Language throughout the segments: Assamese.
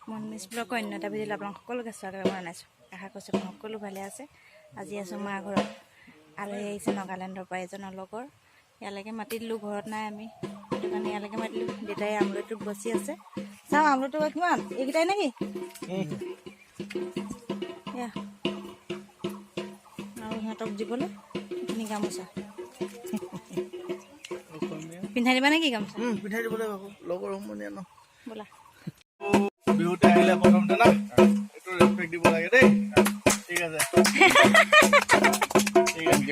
মনমিছ ব্লগৰ অন্য এটা ভিডিঅ'ত আপোনালোক সকলোকে স্বাগতম জনাইছোঁ। আশা কৰিছোঁ সকলো ভালে আছে। আজি আছোঁ মাৰ ঘৰত। আলহী আহিছে নগালেণ্ডৰ পৰা এজনৰ লগৰ। ইয়ালৈকে মাতি দিলোঁ, ঘৰত নাই আমি, সেইটো কাৰণে ইয়ালৈকে মাতিলোঁ। দেউতাই আমলৰিটোত বচি আছে। চাওঁ আমলৰিটো কিমান, এইকেইটাই নেকি? এয়া আৰু সিহঁতক দিবলৈ এইখিনি গামোচা পিন্ধাই দিবা নেকি? গামোচা পিন্ধাই দিব লাগিব লগৰ সমনীয়া ন। বোলা বিহুতে আহিলে প্ৰথমতে না এইটো ৰেছপেক্ট দিব লাগে দেই। ঠিক আছে, ঠিক আছে।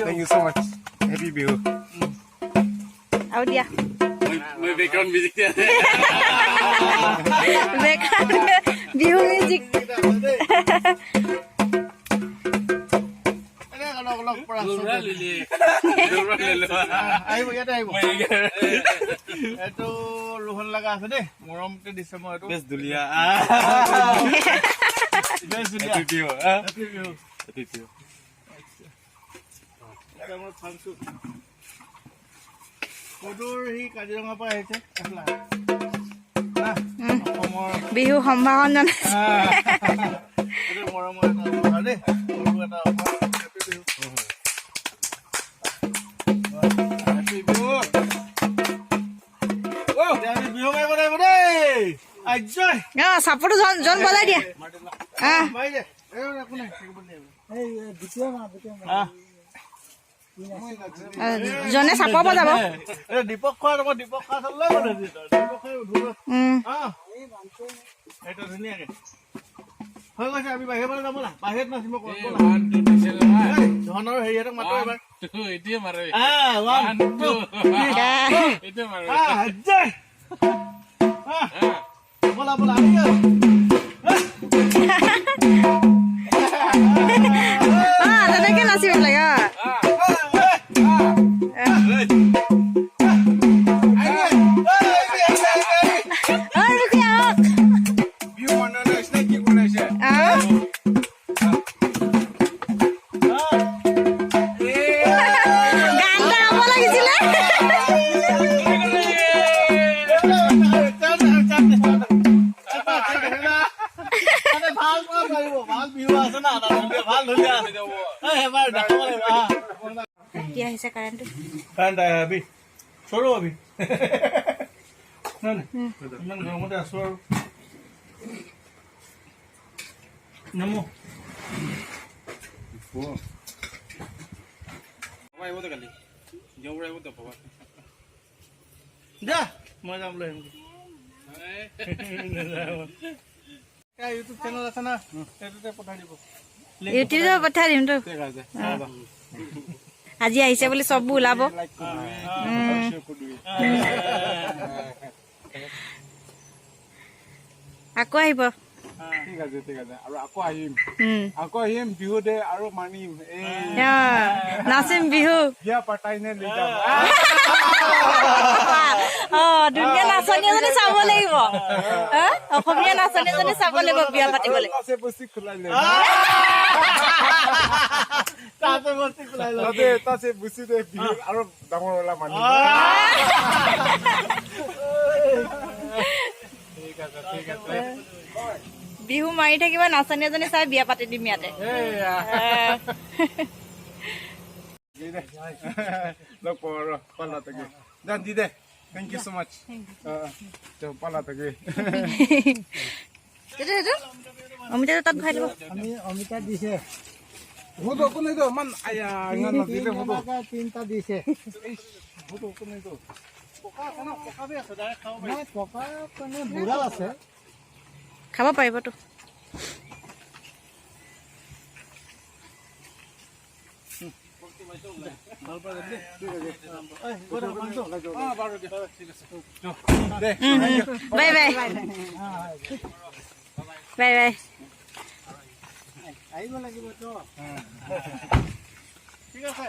Thank you so much. Happy Bihu. আৰু দিয়া My background music there. Bihu music আহিব ইয়াতে আহিব। এইটো লোহন লগা আছে দেই, মৰমতে দিছে। মই এইটো Best Dulia. Happy Bihu. Happy Bihu। Happy Bihu. মই ফাংচু কদৰ সি কাজিৰঙাৰ পৰা আহিছে। অসমৰ বিহু সম্ভাষণ জনাইছে। এইটো মৰমৰ এটা উপহাৰ দেই, সৰু এটা উপহাৰ। হেপী বিহু। হেপী বিহু। আমি বিহু মাৰিব লাগিব দেই। আজ্জয় চাপৰটো জন বজাই দিয়া। মাৰি দে, একো নাই। জনে চাপৰ বজাব। দীপক খোৱা দীপক খোৱা চাবলৈ এইটো ধুনীয়াকে হৈ গৈছে। আমি বাহিৰৰ পৰা যাব না, বাহিৰত নাচিব। ধনৰ হেৰিহঁতক মাতো এবাৰ। বলা বলা তেনেকে নাচিব লাগে। আহিছে কাৰেণ্টটো। কাৰেণ্ট আহে আবি চৰো আবি ইমান গৰমতে আছো আৰু নমো যা মই যাম লৈ আহিম। ইউটিউব চেনেল আছে না, সেইটোতে পঠাই দিব। ইউটিউবত পঠাই দিম তো। আজি আহিছে বুলি চববোৰ ওলাব। আকৌ আহিব। ঠিক আছে, ঠিক আছে। আৰু আকৌ আহিম বিহুতে আৰু মানিম। নাচিম বিহু। বিয়া পাতাই নে লৈ যাম। ধুনীয়া নাচনী এজনী চাব লাগিব। অসমীয়া নাচনী এজনী চাব লাগিব বিয়া পাতিবলৈ। আৰু ডাঙৰ ওলা মানিম। ঠিক আছে, ঠিক আছে। বিহু মাৰি থাকিবা, নাচনী এজনী চাই বিয়া পাতি দিম ইয়াতে। Thank you so much. পালা থাকে। অমিতাটো তাত ভৰাই দিব। অমিতা দিছে তিনিটা দিছে। বুঢ়া আছে, খাব পাৰিবতো। Bye bye bye bye. আহিব লাগিব তো। ঠিক আছে।